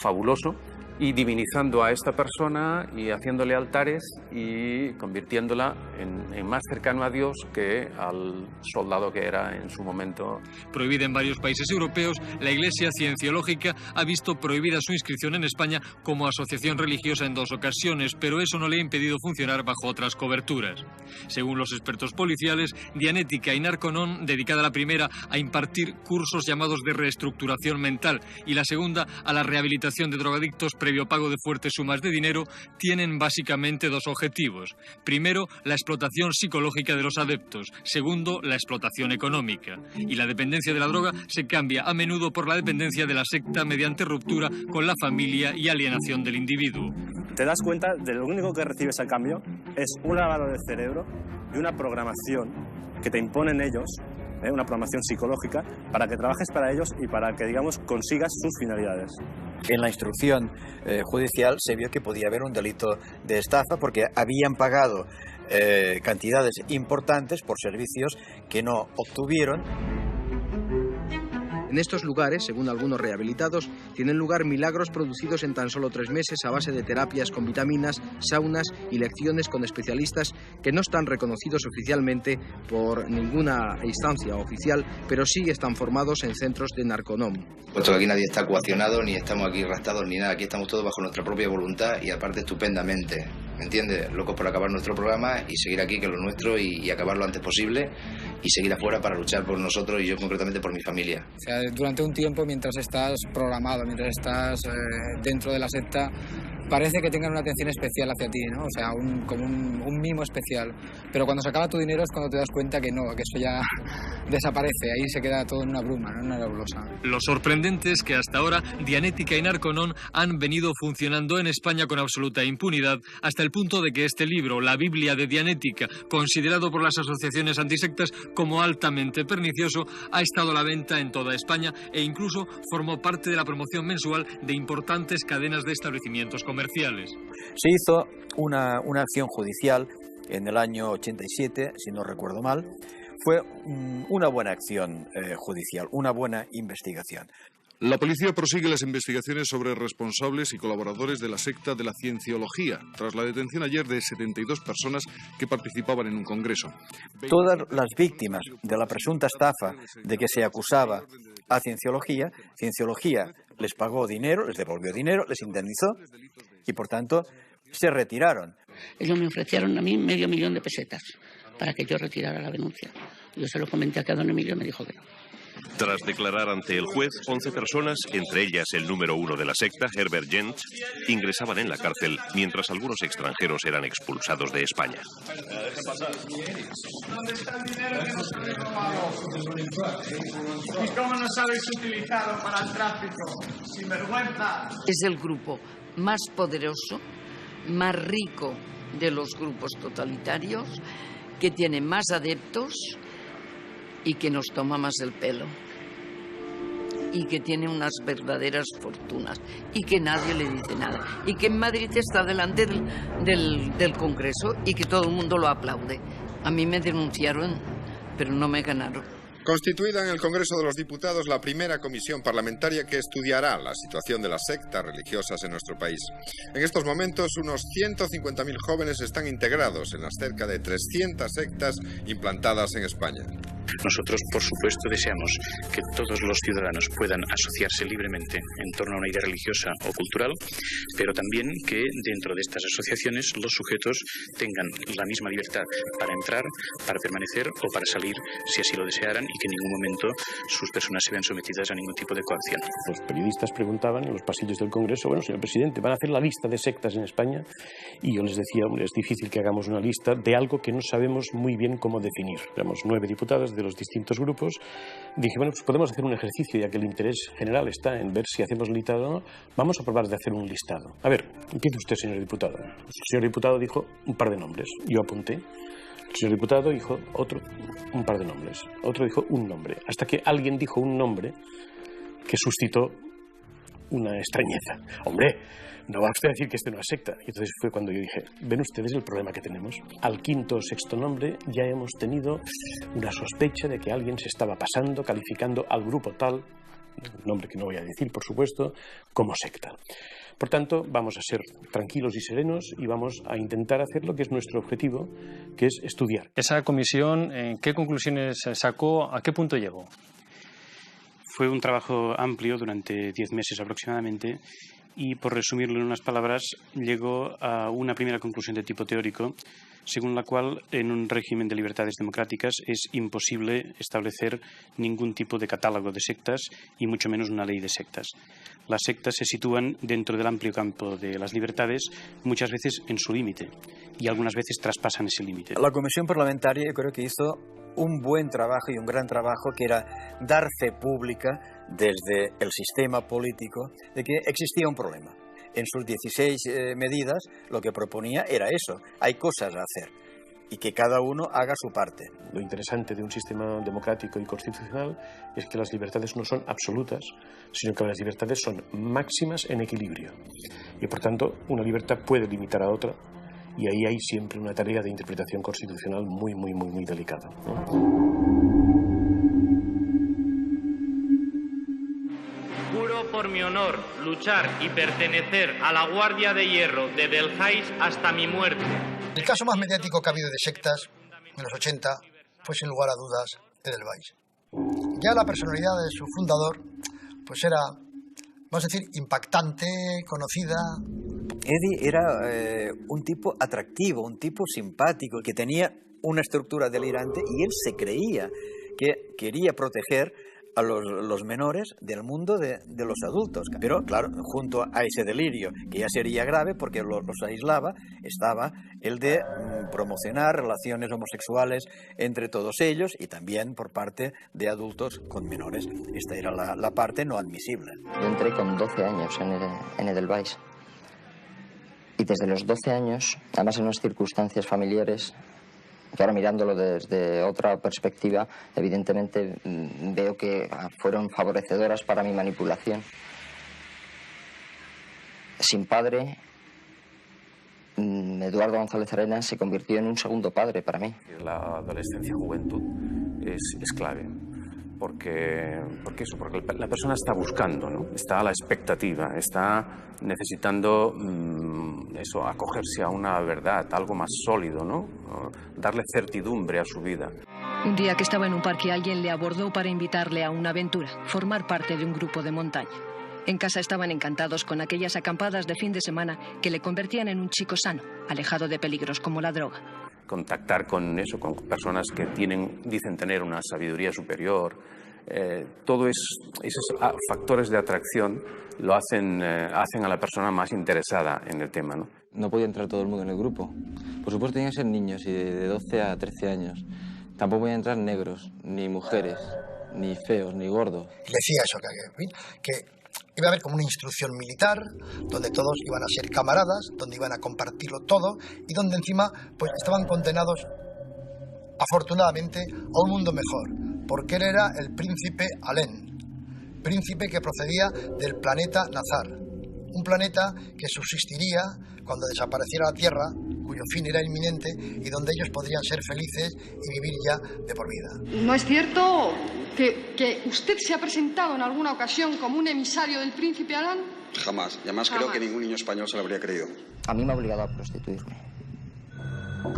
fabuloso y divinizando a esta persona y haciéndole altares y convirtiéndola en más cercano a Dios que al soldado que era en su momento. Prohibida en varios países europeos, la Iglesia Cienciológica ha visto prohibida su inscripción en España como asociación religiosa en 2 ocasiones, pero eso no le ha impedido funcionar bajo otras coberturas. Según los expertos policiales, Dianética y Narconon, dedicada la primera a impartir cursos llamados de reestructuración mental y la segunda a la rehabilitación de drogadictos previo pago de fuertes sumas de dinero, tienen básicamente 2 objetivos. Primero, la explotación psicológica de los adeptos. Segundo, la explotación económica. Y la dependencia de la droga se cambia a menudo por la dependencia de la secta mediante ruptura con la familia y alienación del individuo. Te das cuenta de lo único que recibes a cambio es un lavado de cerebro y una programación que te imponen ellos, una programación psicológica, para que trabajes para ellos y para que, digamos, consigas sus finalidades. En la instrucción judicial se vio que podía haber un delito de estafa porque habían pagado cantidades importantes por servicios que no obtuvieron. En estos lugares, según algunos rehabilitados, tienen lugar milagros producidos en tan solo 3 meses a base de terapias con vitaminas, saunas y lecciones con especialistas que no están reconocidos oficialmente por ninguna instancia oficial, pero sí están formados en centros de Narconon. Puesto que aquí nadie está coaccionado, ni estamos aquí raptados, ni nada. Aquí estamos todos bajo nuestra propia voluntad y aparte estupendamente. ¿Me entiendes? Locos por acabar nuestro programa y seguir aquí, que es lo nuestro, y acabar lo antes posible y seguir afuera para luchar por nosotros y yo concretamente por mi familia. O sea, durante un tiempo, mientras estás programado, mientras estás dentro de la secta, parece que tengan una atención especial hacia ti, ¿no? O sea, como un mimo especial. Pero cuando se acaba tu dinero es cuando te das cuenta que no, que eso ya desaparece. Ahí se queda todo en una bruma, ¿no? En una nebulosa. Lo sorprendente es que hasta ahora Dianética y Narconon han venido funcionando en España con absoluta impunidad, hasta el punto de que este libro, La Biblia de Dianética, considerado por las asociaciones antisectas como altamente pernicioso, ha estado a la venta en toda España e incluso formó parte de la promoción mensual de importantes cadenas de establecimientos comerciales. Se hizo una acción judicial en el año 87, si no recuerdo mal. Fue una buena acción judicial, una buena investigación. La policía prosigue las investigaciones sobre responsables y colaboradores de la secta de la Cienciología, tras la detención ayer de 72 personas que participaban en un congreso. Todas las víctimas de la presunta estafa de que se acusaba a Cienciología les pagó dinero, les devolvió dinero, les indemnizó y, por tanto, se retiraron. Ellos me ofrecieron a mí $500,000 de pesetas para que yo retirara la denuncia. Yo se lo comenté a don Emilio y me dijo que no. Tras declarar ante el juez, 11 personas, entre ellas el número 1 de la secta, Herbert Jentsch, ingresaban en la cárcel, mientras algunos extranjeros eran expulsados de España. ¿Dónde está el dinero que nos habéis robado? ¿Y cómo nos habéis utilizado para el tráfico? ¡Sin vergüenza! Es el grupo más poderoso, más rico de los grupos totalitarios, que tiene más adeptos y que nos toma más el pelo y que tiene unas verdaderas fortunas y que nadie le dice nada y que en Madrid está delante del Congreso y que todo el mundo lo aplaude. A mí me denunciaron, pero no me ganaron. Constituida en el Congreso de los Diputados la primera comisión parlamentaria que estudiará la situación de las sectas religiosas en nuestro país. En estos momentos, unos 150.000 jóvenes están integrados en las cerca de 300 sectas implantadas en España. Nosotros, por supuesto, deseamos que todos los ciudadanos puedan asociarse libremente en torno a una idea religiosa o cultural, pero también que dentro de estas asociaciones los sujetos tengan la misma libertad para entrar, para permanecer o para salir si así lo desearan, y que en ningún momento sus personas se vean sometidas a ningún tipo de coacción. Los periodistas preguntaban en los pasillos del Congreso, bueno, señor presidente, ¿van a hacer la lista de sectas en España? Y yo les decía, es difícil que hagamos una lista de algo que no sabemos muy bien cómo definir. Éramos 9 diputados de los distintos grupos. Dije, bueno, pues podemos hacer un ejercicio, ya que el interés general está en ver si hacemos listado o no. Vamos a probar de hacer un listado. A ver, empiece usted, señor diputado. El señor diputado dijo un par de nombres. Yo apunté. El señor diputado dijo un par de nombres. Otro dijo un nombre. Hasta que alguien dijo un nombre que suscitó una extrañeza. Hombre, no va usted a decir que esto no es secta. Y entonces fue cuando yo dije, ven ustedes el problema que tenemos. Al quinto o sexto nombre ya hemos tenido una sospecha de que alguien se estaba pasando, calificando al grupo tal, nombre que no voy a decir, por supuesto, como secta. Por tanto, vamos a ser tranquilos y serenos y vamos a intentar hacer lo que es nuestro objetivo, que es estudiar. Esa comisión, ¿qué conclusiones sacó? ¿A qué punto llegó? Fue un trabajo amplio durante 10 meses aproximadamente y, por resumirlo en unas palabras, llegó a una primera conclusión de tipo teórico, según la cual en un régimen de libertades democráticas es imposible establecer ningún tipo de catálogo de sectas y mucho menos una ley de sectas. Las sectas se sitúan dentro del amplio campo de las libertades, muchas veces en su límite, y algunas veces traspasan ese límite. La Comisión Parlamentaria yo creo que hizo un buen trabajo y un gran trabajo, que era dar fe pública desde el sistema político de que existía un problema. En sus 16 medidas lo que proponía era eso, hay cosas a hacer y que cada uno haga su parte. Lo interesante de un sistema democrático y constitucional es que las libertades no son absolutas, sino que las libertades son máximas en equilibrio. Y por tanto, una libertad puede limitar a otra, y ahí hay siempre una tarea de interpretación constitucional muy delicada, ¿no? Juro por mi honor luchar y pertenecer a la Guardia de Hierro de Edelweiss hasta mi muerte. El caso más mediático que ha habido de sectas en los 80 fue, sin lugar a dudas, Edelweiss. Ya la personalidad de su fundador pues era, vamos a decir, impactante, conocida. Eddie era un tipo atractivo, un tipo simpático, que tenía una estructura delirante, y él se creía que quería proteger a los menores del mundo de los adultos. Pero, claro, junto a ese delirio, que ya sería grave porque los aislaba, estaba el de promocionar relaciones homosexuales entre todos ellos, y también por parte de adultos con menores. Esta era la parte no admisible. Yo entré con 12 años en Edelweiss. Y desde los 12 años, además en unas circunstancias familiares, que ahora mirándolo desde otra perspectiva, evidentemente veo que fueron favorecedoras para mi manipulación. Sin padre, Eduardo González Arenas se convirtió en un segundo padre para mí. La adolescencia y juventud es clave. Porque la persona está buscando, ¿no? Está a la expectativa, está necesitando acogerse a una verdad, algo más sólido, ¿no? Darle certidumbre a su vida. Un día que estaba en un parque, alguien le abordó para invitarle a una aventura, formar parte de un grupo de montaña. En casa estaban encantados con aquellas acampadas de fin de semana que le convertían en un chico sano, alejado de peligros como la droga. Contactar con personas que dicen tener una sabiduría superior, todos esos factores de atracción lo hacen a la persona más interesada en el tema, ¿no? No podía entrar todo el mundo en el grupo. Por supuesto tenían que ser niños, y de 12 a 13 años. Tampoco podían entrar negros, ni mujeres, ni feos, ni gordos. Y decía eso, que iba a haber como una instrucción militar, donde todos iban a ser camaradas, donde iban a compartirlo todo, y donde encima pues estaban condenados, afortunadamente, a un mundo mejor, porque él era el príncipe Alén, príncipe que procedía del planeta Nazar, un planeta que subsistiría cuando desapareciera la Tierra, cuyo fin era inminente, y donde ellos podrían ser felices y vivir ya de por vida. ¿No es cierto que usted se ha presentado en alguna ocasión como un emisario del príncipe Alán? Jamás. Y además creo que ningún niño español se lo habría creído. A mí me ha obligado a prostituirme.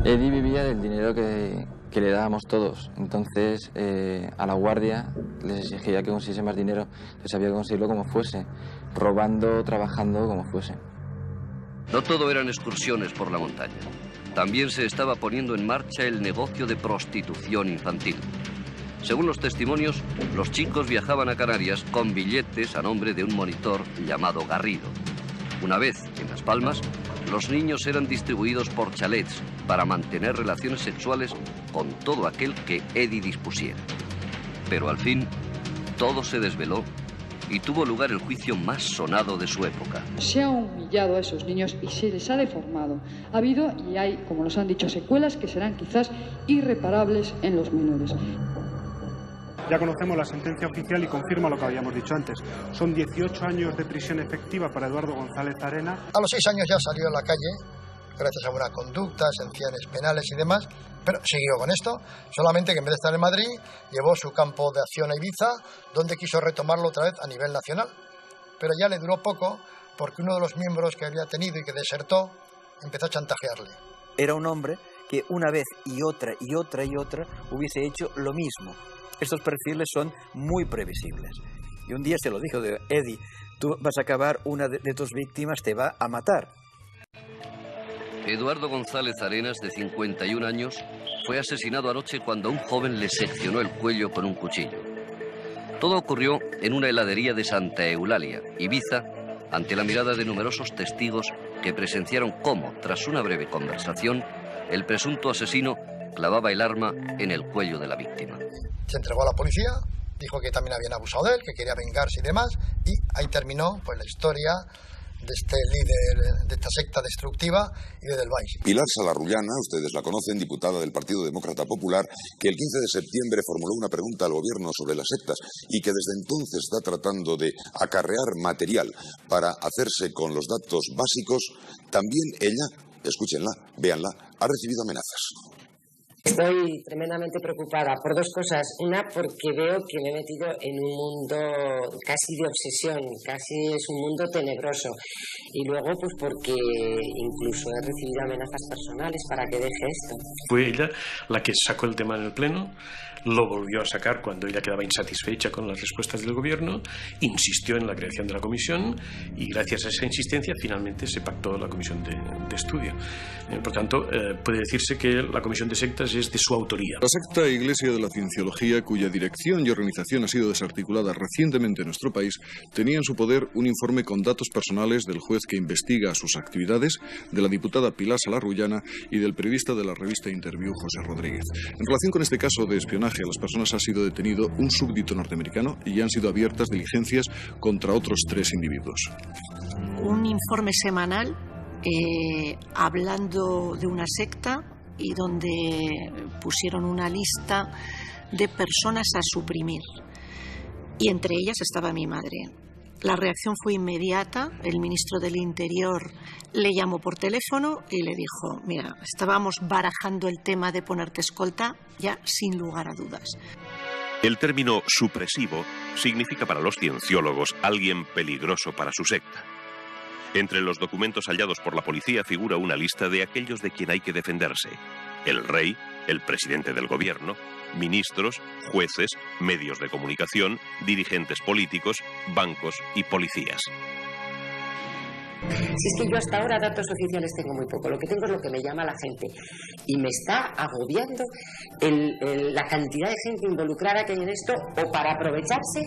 Eddie vivía del dinero que que le dábamos todos. Entonces, a la guardia les exigía que consiguiese más dinero, les había que conseguirlo como fuese, robando, trabajando, como fuese. No todo eran excursiones por la montaña. También se estaba poniendo en marcha el negocio de prostitución infantil. Según los testimonios, los chicos viajaban a Canarias con billetes a nombre de un monitor llamado Garrido. Una vez en Las Palmas, los niños eran distribuidos por chalets para mantener relaciones sexuales con todo aquel que Eddie dispusiera. Pero al fin, todo se desveló y tuvo lugar el juicio más sonado de su época. Se ha humillado a esos niños y se les ha deformado. Ha habido y hay, como nos han dicho, secuelas que serán quizás irreparables en los menores. Ya conocemos la sentencia oficial y confirma lo que habíamos dicho antes. Son 18 años de prisión efectiva para Eduardo González Arenas. A los 6 años ya salió a la calle, gracias a buena conducta, sanciones penales y demás, pero siguió con esto, solamente que en vez de estar en Madrid, llevó su campo de acción a Ibiza, donde quiso retomarlo otra vez a nivel nacional. Pero ya le duró poco, porque uno de los miembros que había tenido y que desertó, empezó a chantajearle. Era un hombre que una vez y otra y otra y otra hubiese hecho lo mismo. Estos perfiles son muy previsibles. Y un día se lo dijo de Eddie, tú vas a acabar, una de tus víctimas te va a matar. Eduardo González Arenas, de 51 años, fue asesinado anoche cuando un joven le seccionó el cuello con un cuchillo. Todo ocurrió en una heladería de Santa Eulalia, Ibiza, ante la mirada de numerosos testigos que presenciaron cómo, tras una breve conversación, el presunto asesino clavaba el arma en el cuello de la víctima. Se entregó a la policía, dijo que también habían abusado de él, que quería vengarse y demás, y ahí terminó pues la historia de este líder de esta secta destructiva y de Delbais. Pilar Salarrullana, ustedes la conocen, diputada del Partido Demócrata Popular, que el 15 de septiembre formuló una pregunta al gobierno sobre las sectas y que desde entonces está tratando de acarrear material para hacerse con los datos básicos. También ella, escúchenla, véanla, ha recibido amenazas. Estoy tremendamente preocupada por dos cosas. Una, porque veo que me he metido en un mundo casi de obsesión, casi es un mundo tenebroso. Y luego, pues porque incluso he recibido amenazas personales para que deje esto. Fue ella la que sacó el tema en el Pleno, lo volvió a sacar cuando ella quedaba insatisfecha con las respuestas del gobierno, insistió en la creación de la comisión y gracias a esa insistencia finalmente se pactó la comisión de estudio. Por tanto, puede decirse que la comisión de sectas es de su autoría. La secta Iglesia de la Cienciología, cuya dirección y organización ha sido desarticulada recientemente en nuestro país, tenía en su poder un informe con datos personales del juez que investiga sus actividades, de la diputada Pilar Salarrullana y del periodista de la revista Interview, José Rodríguez. En relación con este caso de espionaje a las personas, ha sido detenido un súbdito norteamericano y han sido abiertas diligencias contra otros 3 individuos. Un informe semanal hablando de una secta y donde pusieron una lista de personas a suprimir. Y entre ellas estaba mi madre. La reacción fue inmediata. El ministro del Interior le llamó por teléfono y le dijo: mira, estábamos barajando el tema de ponerte escolta ya sin lugar a dudas. El término supresivo significa para los cienciólogos alguien peligroso para su secta. Entre los documentos hallados por la policía figura una lista de aquellos de quien hay que defenderse: el rey, el presidente del gobierno, ministros, jueces, medios de comunicación, dirigentes políticos, bancos y policías. Si es que yo hasta ahora datos oficiales tengo muy poco, lo que tengo es lo que me llama la gente y me está agobiando la cantidad de gente involucrada que hay en esto, o para aprovecharse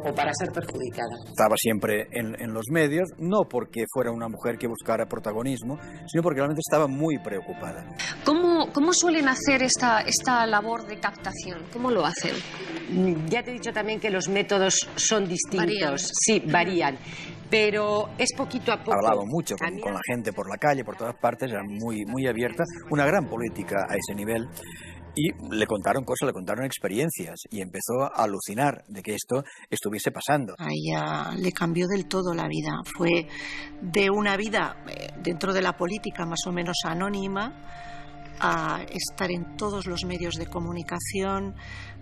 o para ser perjudicada. Estaba siempre en los medios, no porque fuera una mujer que buscara protagonismo, sino porque realmente estaba muy preocupada. ¿Cómo suelen hacer esta labor de captación? ¿Cómo lo hacen? Ya te he dicho también que los métodos son distintos. Varían. Sí, varían. Pero es poquito a poco. Hablaba mucho con la gente por la calle, por todas partes, era muy abierta, una gran política a ese nivel. Y le contaron cosas, le contaron experiencias y empezó a alucinar de que esto estuviese pasando. A ella le cambió del todo la vida. Fue de una vida dentro de la política más o menos anónima a estar en todos los medios de comunicación,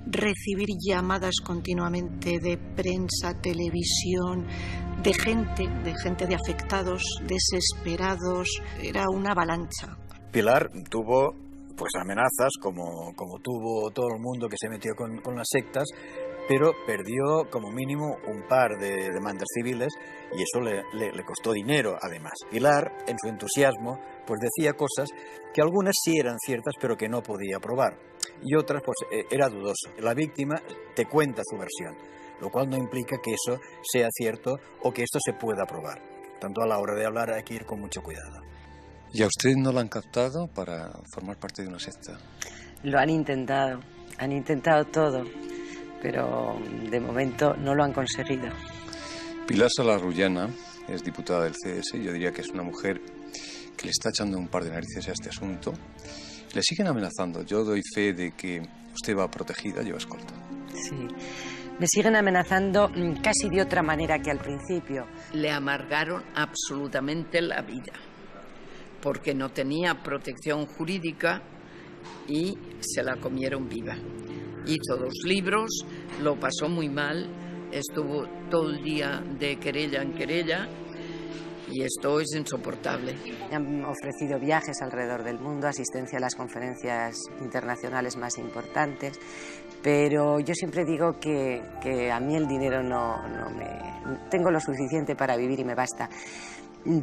recibir llamadas continuamente de prensa, televisión, de gente de afectados, desesperados. Era una avalancha. Pilar tuvo pues amenazas, como tuvo todo el mundo que se metió con las sectas, pero perdió como mínimo un par de demandas civiles y eso le costó dinero además. Pilar, en su entusiasmo, pues decía cosas que algunas sí eran ciertas pero que no podía probar y otras pues era dudoso. La víctima te cuenta su versión, lo cual no implica que eso sea cierto o que esto se pueda probar. Tanto a la hora de hablar hay que ir con mucho cuidado. ¿Y a usted no lo han captado para formar parte de una secta? Lo han intentado todo, pero de momento no lo han conseguido. Pilar Salarrullana es diputada del CS, yo diría que es una mujer que le está echando un par de narices a este asunto. Le siguen amenazando, yo doy fe de que usted va protegida, lleva escolta. Sí, me siguen amenazando casi de otra manera que al principio. Le amargaron absolutamente la vida, porque no tenía protección jurídica y se la comieron viva. Hizo 2 libros, lo pasó muy mal, estuvo todo el día de querella en querella y esto es insoportable. Me han ofrecido viajes alrededor del mundo, asistencia a las conferencias internacionales más importantes, pero yo siempre digo que a mí el dinero no me... Tengo lo suficiente para vivir y me basta.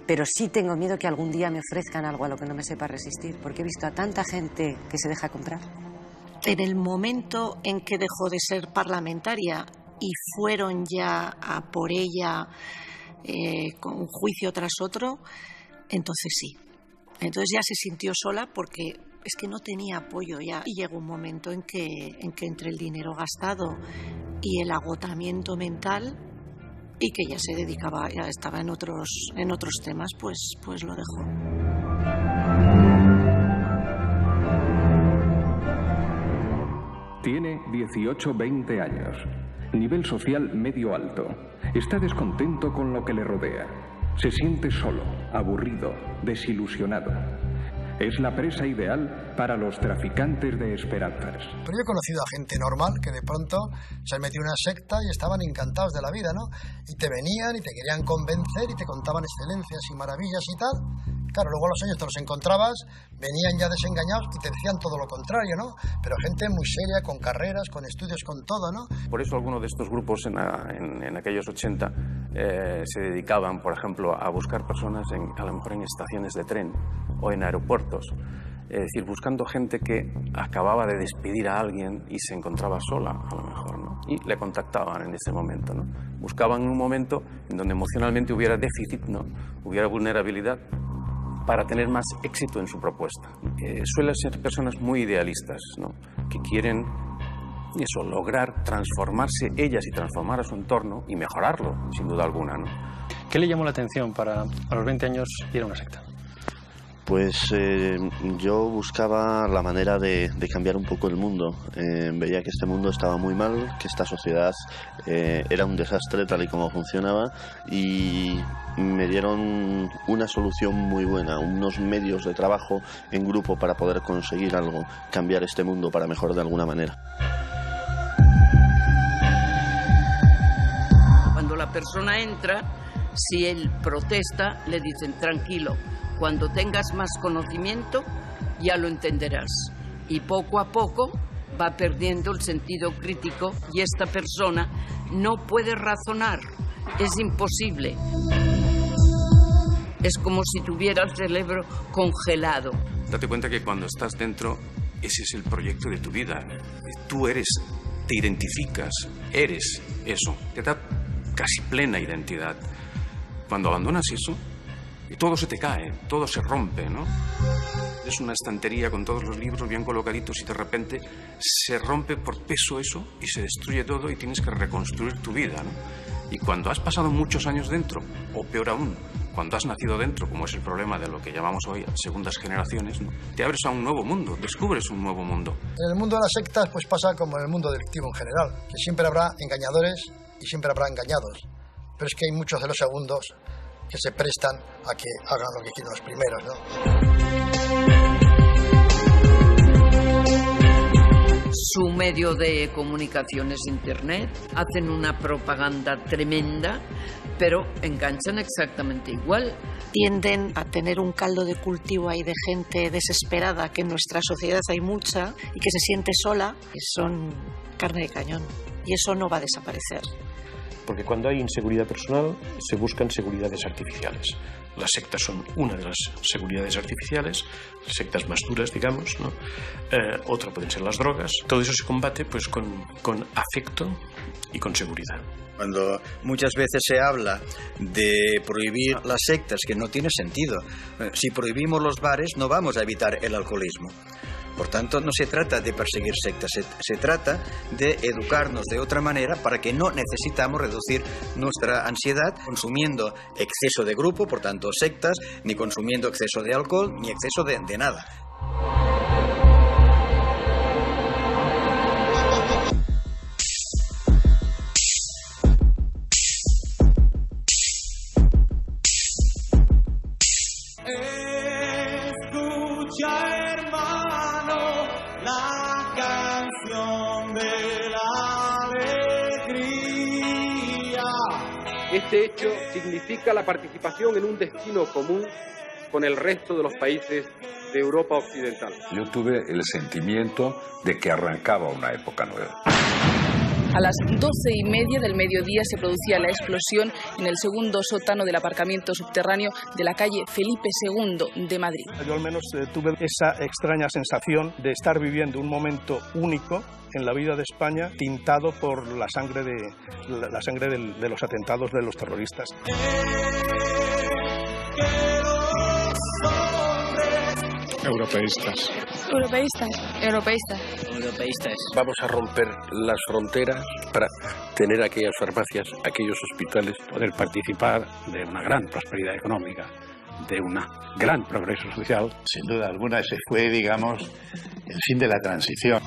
Pero sí tengo miedo que algún día me ofrezcan algo a lo que no me sepa resistir, porque he visto a tanta gente que se deja comprar. En el momento en que dejó de ser parlamentaria y fueron ya a por ella con un juicio tras otro, entonces sí. Entonces ya se sintió sola porque es que no tenía apoyo ya. Y llegó un momento en que entre el dinero gastado y el agotamiento mental, y que ya se dedicaba, ya estaba en otros temas, pues lo dejó. Tiene 18-20 años, nivel social medio alto. Está descontento con lo que le rodea. Se siente solo, aburrido, desilusionado. Es la presa ideal para los traficantes de esperanzas. Pero yo he conocido a gente normal que de pronto se han metido en una secta y estaban encantados de la vida, ¿no? Y te venían y te querían convencer y te contaban excelencias y maravillas y tal. Claro, luego a los años te los encontrabas, venían ya desengañados y te decían todo lo contrario, ¿no? Pero gente muy seria, con carreras, con estudios, con todo, ¿no? Por eso algunos de estos grupos en aquellos 80 se dedicaban, por ejemplo, a buscar personas a lo mejor en estaciones de tren o en aeropuertos. Es decir, buscando gente que acababa de despedir a alguien y se encontraba sola, a lo mejor, ¿no? Y le contactaban en ese momento, ¿no? Buscaban un momento en donde emocionalmente hubiera déficit, ¿no? Hubiera vulnerabilidad, para tener más éxito en su propuesta. Suelen ser personas muy idealistas, ¿no? Que quieren eso, lograr transformarse ellas y transformar a su entorno y mejorarlo, sin duda alguna, ¿no? ¿Qué le llamó la atención para a los 20 años ir a una secta? Pues yo buscaba la manera de cambiar un poco el mundo. Veía que este mundo estaba muy mal, que esta sociedad era un desastre tal y como funcionaba, y me dieron una solución muy buena, unos medios de trabajo en grupo para poder conseguir algo, cambiar este mundo para mejor de alguna manera. Cuando la persona entra, si él protesta, le dicen tranquilo. Cuando tengas más conocimiento, ya lo entenderás. Y poco a poco va perdiendo el sentido crítico y esta persona no puede razonar. Es imposible. Es como si tuviera el cerebro congelado. Date cuenta que cuando estás dentro, ese es el proyecto de tu vida. Tú eres, te identificas, eres eso. Te da casi plena identidad. Cuando abandonas eso, todo se te cae, todo se rompe, ¿no? Es una estantería con todos los libros bien colocaditos y de repente se rompe por peso eso y se destruye todo y tienes que reconstruir tu vida, ¿no? Y cuando has pasado muchos años dentro, o peor aún, cuando has nacido dentro, como es el problema de lo que llamamos hoy segundas generaciones, ¿no? Te abres a un nuevo mundo, descubres un nuevo mundo. En el mundo de las sectas pues pasa como en el mundo delictivo en general, que siempre habrá engañadores y siempre habrá engañados. Pero es que hay muchos de los segundos que se prestan a que hagan lo que quieren los primeros, ¿no? Su medio de comunicación es Internet. Hacen una propaganda tremenda pero enganchan exactamente igual. Tienden a tener un caldo de cultivo ahí de gente desesperada, que en nuestra sociedad hay mucha, y que se siente sola, que son carne de cañón. Y eso no va a desaparecer. Porque cuando hay inseguridad personal, se buscan seguridades artificiales. Las sectas son una de las seguridades artificiales, las sectas más duras, digamos, ¿no? Otra pueden ser las drogas. Todo eso se combate pues con afecto y con seguridad. Cuando muchas veces se habla de prohibir las sectas, que no tiene sentido. Si prohibimos los bares, no vamos a evitar el alcoholismo. Por tanto, no se trata de perseguir sectas, se trata de educarnos de otra manera para que no necesitamos reducir nuestra ansiedad consumiendo exceso de grupo, por tanto sectas, ni consumiendo exceso de alcohol, ni exceso de nada. Este hecho significa la participación en un destino común con el resto de los países de Europa Occidental. Yo tuve el sentimiento de que arrancaba una época nueva. A las 12:30 del mediodía se producía la explosión en el segundo sótano del aparcamiento subterráneo de la calle Felipe II de Madrid. Yo al menos tuve esa extraña sensación de estar viviendo un momento único en la vida de España, tintado por la sangre de los atentados de los terroristas. Europeístas. Europeístas. Europeístas. Europeístas. Vamos a romper las fronteras para tener aquellas farmacias, aquellos hospitales, poder participar de una gran prosperidad económica, de un gran progreso social. Sin duda alguna ese fue, digamos, el fin de la transición.